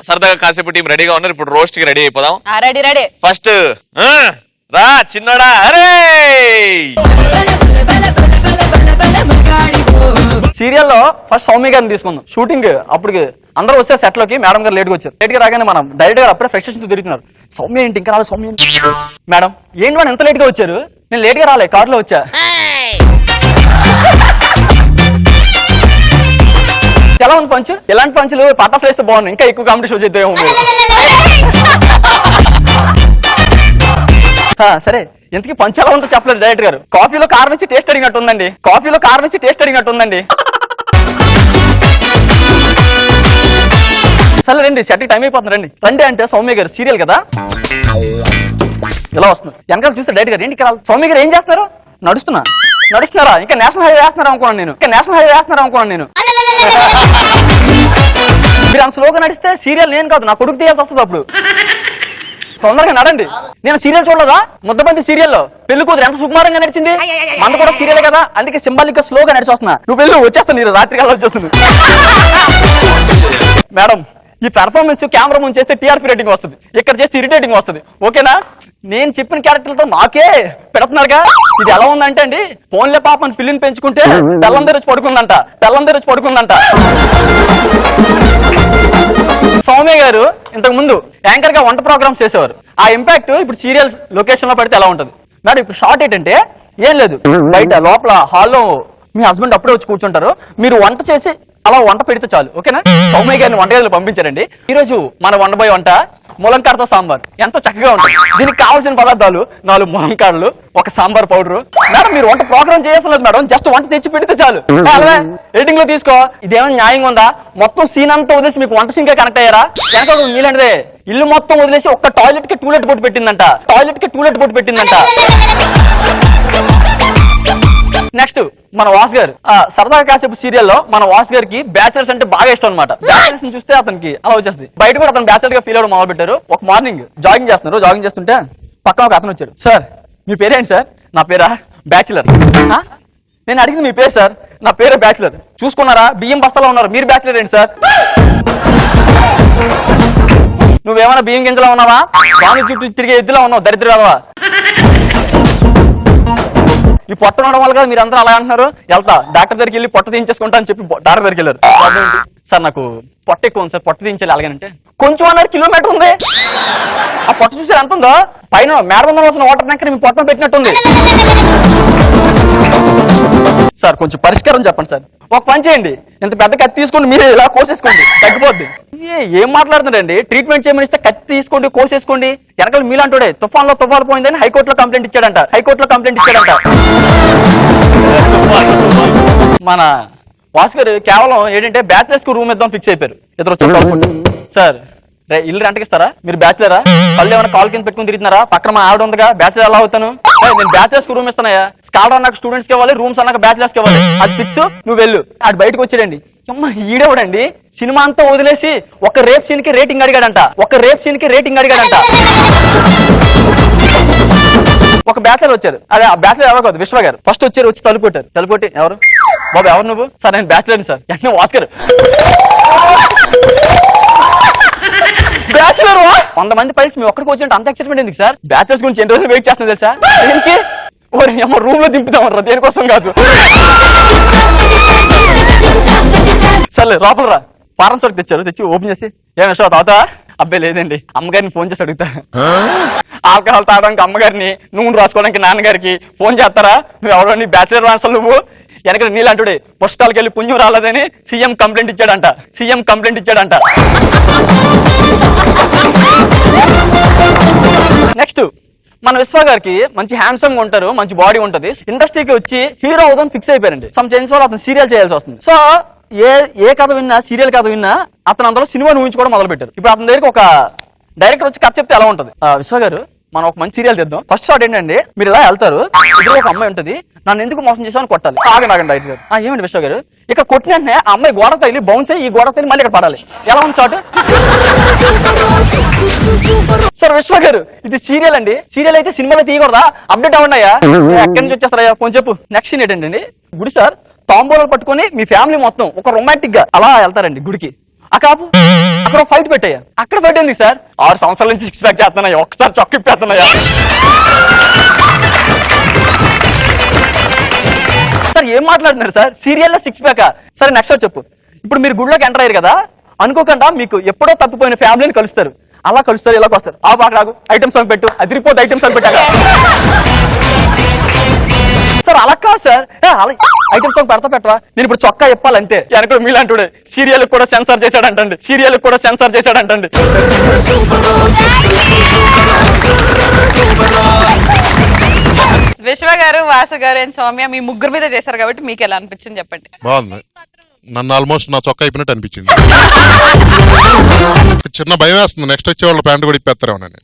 సరదాగా కాసేపు టీం రెడీగా ఉన్నారు. ఇప్పుడు రోస్ట్ కి రెడీ అయిపోదాం. Ready ready. ఫస్ట్ రా చిన్నోడా. అరే సీరియల్లో ఫస్ట్ సౌమ్య గారిని తీసుకుందాం. షూటింగ్ అప్పుడు అందరూ వస్తే సెట్ లోకి మేడం గారు లేట్ గా వచ్చారు. లేట్ గా రాగానే మనం డైరెక్ట్ గారు అప్పుడే ఫ్రెషర్స్ తిరుగుతున్నారు. సౌమ్య ఏంటి ఇంకా రాలేదు, సౌమ్య మేడం ఏంటి మనం ఎంత లేట్ గా వచ్చారు? నేను లేట్ గా రాలే, కార్ లో వచ్చా. ఎలా ఉంది పంచ్? ఎలాంటి పంచులు పటాసులు వేస్తే బాగున్నాయి, ఇంకా ఎక్కువ కాంపిటీషన్ వచ్చేద్దాం. సరే ఇంతకీ పంచ్ ఎలా ఉందో చెప్పలేదు డైరెక్టర్ గారు. కాఫీలో కారం నుంచి టేస్ట్ అడిగినట్టు ఉందండి, కాఫీలో కారం నుంచి టేస్ట్ అడిగినట్టు ఉందండి. సరే రండి, సెట్ టైం అయిపోతుంది రండి. రండి అంటే సౌమ్య గారు సీరియల్ కదా ఎలా వస్తున్నారు. వెనకాల చూస్తే డైరెక్టర్ గారు ఏంటి సౌమ్య గారు ఏం చేస్తున్నారు? నడుస్తున్నారా? ఇంకా నేషనల్ హైవే వేస్తున్నారా అనుకున్నాను నేను. మీరు అంత స్లోగా నడిస్తే సీరియల్ నేను కాదు, నా కొడుకు తీయాల్సి వస్తుంది. అప్పుడు తొందరగా నడండి. నేను సీరియల్ చూడలేదా? ముద్దబంతి సీరియల్లో పెళ్లి కూతురు ఎంత సుకుమారంగా నడిచింది. మన కూడా సీరియల్ కదా, అందుకే సింబాలిక్ గా స్లోగా నడిచి వస్తున్నా. నువ్వు పెళ్ళి వచ్చేస్తాను, నేను రాత్రి కాలం వచ్చేస్తుంది. మేడం ఈ పెర్ఫార్మెన్స్ కెమెరా ముందు చేస్తే టీఆర్పీ రేటింగ్ వస్తుంది, ఇక్కడ చేస్తే ఇరిటేటింగ్ వస్తుంది. ఓకేనా? నేను చెప్పిన క్యారెక్టర్లతో నాకే పెడుతున్నారుగా. ఇది ఎలా ఉందంటే అండి, ఫోన్లే పాపని పిల్లిని పెంచుకుంటే తెల్లందరూ వచ్చి పడుకుందంట. సౌమ్య గారు ఇంతకు ముందు యాంకర్ గా వంట ప్రోగ్రామ్స్ చేసేవారు. ఆ ఇంపాక్ట్ ఇప్పుడు సీరియల్ లొకేషన్ లో పడితే ఎలా ఉంటుంది మేడం? ఇప్పుడు షార్ట్ ఏంటంటే ఏం లేదు, బయట లోపల హాల్లో మీ హస్బెండ్ అప్పుడే వచ్చి కూర్చుంటారు, మీరు వంట చేసి అలా వంట పెడితే చాలు. ఓకేనా? సౌమ్య గారిని వంటగదిలో పంపించారండి. ఈ రోజు మన వండబోయే వంట ములంకాడతో సాంబార్. ఎంతో చక్కగా ఉంటుంది. దీనికి కావాల్సిన పదార్థాలు 4 ములంకాడలు, ఒక సాంబార్ పౌడర్. మేడం మీరు వంట ప్రోగ్రామ్ చేయాల్సిన మేడం, జస్ట్ వంట తెచ్చి పెడితే చాలు. ఎడిటింగ్ లో తీసుకో. ఇదేమైనా న్యాయంగా ఉందా? మొత్తం సీన్ అంతా వదిలేసి మీకు వంట సీన్ కే కనెక్ట్ అయ్యారా? నీళ్ళంటే ఇల్లు మొత్తం వదిలేసి ఒక్క టాయిలెట్ కి టూలెట్ బొట్టు పెట్టిందంట. నెక్స్ట్ మన వాస్ గారు సరదాగా కాసేపు సీరియల్లో మన వాస్ గారికి బ్యాచిలర్స్ అంటే బాగా ఇష్టం అనమాట. బ్యాచిలర్స్ ని చూస్తే అతనికి అలా వచ్చేస్తుంది. బయట కూడా అతను బ్యాచిలర్ గా ఫీల్ అవ్వడం మొదలు పెట్టారు. ఒక మార్నింగ్ జాగింగ్ చేస్తుంటే పక్కన ఒక అతను వచ్చాడు. సార్ మీ పేరేంటి సార్? నా పేరా బ్యాచిలర్. నేను అడిగింది మీ పేరు సార్. నా పేరే బ్యాచిలర్. చూసుకున్నారా? బియ్యం బస్తాలో ఉన్నారు, మీరు బ్యాచిలర్ ఏంటి సార్? నువ్వేమైనా బియ్యం గింజలా ఉన్నావా? స్వామి చుట్టూ తిరిగే ఎద్దులా ఉన్నావు, దరిద్రవా. ఈ పొట్ట ఉండడం వల్ల కదా మీరు అందరూ అలా అంటున్నారు. వెళ్తా డాక్టర్ దగ్గరికి వెళ్ళి పొట్ట తీయించేసుకుంటా అని చెప్పి డాక్టర్ దగ్గరికి వెళ్ళారు. సార్ నాకు పొట్ట ఎక్కువ ఉంది సార్, పొట్ట తీయించాలి. అలాగనంటే కొంచెం 1.5 కిలోమీటర్ ఉంది. ఆ పొట్ట చూసారు ఎంత ఉందో? పైన మేడం వస్తున్న వాటర్ ట్యాంక్ మీ పొట్ట పెట్టినట్టుంది. సార్ కొంచెం పరిష్కారం చెప్పండి సార్. ఒక పని చేయండి, ఇంత పెద్ద కత్తి తీసుకోండి, మీరే ఇలా కోసేసుకోండి, తగ్గిపోద్ది. ఏం మాట్లాడుతున్నారండి? ట్రీట్మెంట్ చేయమని ఇస్తే కత్తి తీసుకోండి, కోసేసుకోండి. వెనకాల మీలాంటోడే తుఫాన్ పోయిందని హైకోర్టులో కంప్లైంట్ ఇచ్చాడంట. మన వాసు గారు కేవలం ఏంటంటే బ్యాచిలర్స్ కు రూమ్ ఇద్దాం ఫిక్స్ అయిపోయారు. ఇద్దరు వచ్చి సార్ ఇల్లు రెంట్కిస్తారా? మీరు బ్యాచిలరా? కళ్ళు ఏమైనా కాల్ కింద పెట్టుకుని తిరుగుతున్నారా? పక్కన మా ఆవిడ ఉందిగా, బ్యాచిలర్ ఎలా అవుతాను? నేను బ్యాచిలర్స్ కు రూమ్ ఇస్తానయ్యా. స్కాలర్ అన్నాక స్టూడెంట్స్ కి ఇవ్వాలి, రూమ్స్ అన్నాక బ్యాచిలర్స్ కి ఇవ్వాలి. అది ఫిక్స్, నువ్వు వెళ్ళు. అటు బయటకు వచ్చాడండి. ఈడేవాడండి సినిమా అంతా వదిలేసి ఒక రేప్ సీన్ కి రేటింగ్ అడిగాడంట. ఒక బ్యాచిలర్ వచ్చారు. అదే ఆ బ్యాచిలర్ ఎవరు కాదు, విశ్వ గారు. ఫస్ట్ వచ్చారు, వచ్చి తలుపు కొట్టి ఎవరు బాబు, ఎవరు నువ్వు? సార్ నేను బ్యాచిలర్ సార్. వెంటనే వాస్కర్ బ్యాచిలర్ 100 మంది పైసి మీ ఒక్కడికి వచ్చినట్టు అంత ఎక్సైట్మెంట్ ఎందుకు సార్? బ్యాచిలర్స్ గురించి ఎన్ని రోజులు వెయిట్ చేస్తున్నా తెలుసా? దేనికి? రూమ్ లో దింపుతామరా, దేనికోసం కాదు. సర్లే లోపల రా. ఫారెన్స్ వరకు తెచ్చి ఓపెన్ చేసి ఏం విషయం తాగుతా? అబ్బాయి లేదండి, అమ్మగారిని ఫోన్ చేసి అడుగుతా. ఆల్కహాల్ తాగడానికి అమ్మగారిని, నూనె రాసుకోవడానికి నాన్నగారికి ఫోన్ చేస్తారా? నువ్వు ఎవరో నీ బ్యాచిలర్ అసలు నువ్వు వెనక నీళ్ళంటుడే పుస్తకాలకు వెళ్ళి పుణ్యం రాలేదని సీఎం కంప్లైంట్ ఇచ్చాడంట. నెక్స్ట్ మన విశ్వ గారికి మంచి హ్యాండ్సమ్ గా ఉంటారు, మంచి బాడీ ఉంటది. ఇండస్ట్రీకి వచ్చి హీరో అవుదాం ఫిక్స్ అయిపోయారండి. సమ్ చేంజ్ వల్ల అతను సీరియల్ చేయాల్సి వస్తుంది. సో ఏ కథ విన్నా, సీరియల్ కథ విన్నా అతను అందులో సినిమా ఊహించుకోవడం మొదలు పెట్టారు. ఇప్పుడు అతని దగ్గరికి ఒక డైరెక్టర్ వచ్చి కథ చెప్తే ఎలా ఉంటుంది? విశ్వ గారు మనం ఒక మంచి సీరియల్ తెద్దాం. ఫస్ట్ షాట్ ఏంటంటే మీరు ఇలా వెళ్తారు, ఇద్దరు ఒక అమ్మాయి ఉంటుంది, నన్ను ఎందుకు మోసం చేసామని కొట్టాలి. ఆగండి డైరెక్టర్ గారు. ఏమండి విశ్వ గారు, ఇక్కడ కొట్టిన వెంటనే ఆ అమ్మాయి గోడ తగిలి బౌన్స్ అయ్యి ఈ గోడ తగిలి మళ్ళీ ఇక్కడ పడాలి. ఎలా ఉంది షాట్? సార్ విశ్వ గారు ఇది సీరియల్ అండి, సీరియల్ అయితే సినిమాలో తీయకూడదా? అప్డేట్ అవ్వండియా. ఎక్కడి నుంచి వచ్చేస్తారయ్యా? ఫోన్ చెప్పు. నెక్స్ట్ సీన్ ఏంటండి, గుడి సార్ తాంబూలాలు పట్టుకొని మీ ఫ్యామిలీ మొత్తం ఒక రొమాంటిక్ గా అలా వెళ్తారండి గుడికి. అక్కడ ఆపు. అక్కడ ఫైట్ పెట్టాయా? అక్కడ ఫైట్ ఏంది సార్? 6 సంవత్సరాల నుంచి 6 ప్యాక్ చేస్తున్నాయా, ఒకసారి చొక్క ఇప్పేస్తున్నాయా? సార్ ఏం మాట్లాడుతున్నారు సార్? సీరియల్లో 6 ప్యాకా? సరే నెక్స్ట్ చెప్పు. ఇప్పుడు మీరు గుడిలోకి ఎంటర్ అయ్యారు కదా, అనుకోకుండా మీకు ఎప్పుడో తప్పిపోయిన ఫ్యామిలీని కలుస్తారు. అలా కలుస్తారు, ఇలాగ వస్తారు. ఆ బాగా రాగు ఐటమ్ సాంగ్ పెట్టు, అదిరిపోతే ఐటమ్ సాంగ్ పెట్టాక సార్ అలా కాదు సార్. అలా ఐటమ్ సాంగ్ పెట్టవా? నేను ఇప్పుడు చొక్కా చెప్పాలంతే. వెనక మీలాంటి సీరియల్ కూడా సెన్సార్ చేశాడంటండి, సీరియల్ కూడా సెన్సార్ చేశాడంటండి. విశ్వ గారు, వాసు గారు అండ్ సౌమ్య మీ ముగ్గురు మీద చేశారు కాబట్టి మీకు ఎలా అనిపించింది చెప్పండి. బాగుంది. నన్ను ఆల్మోస్ట్ నా చొక్కా అయిపోయినట్టు అనిపించింది. చిన్న భయం వేస్తుంది, నెక్స్ట్ వచ్చే వాళ్ళు ప్యాంట్ కూడా ఇప్పేస్తారేమోనని.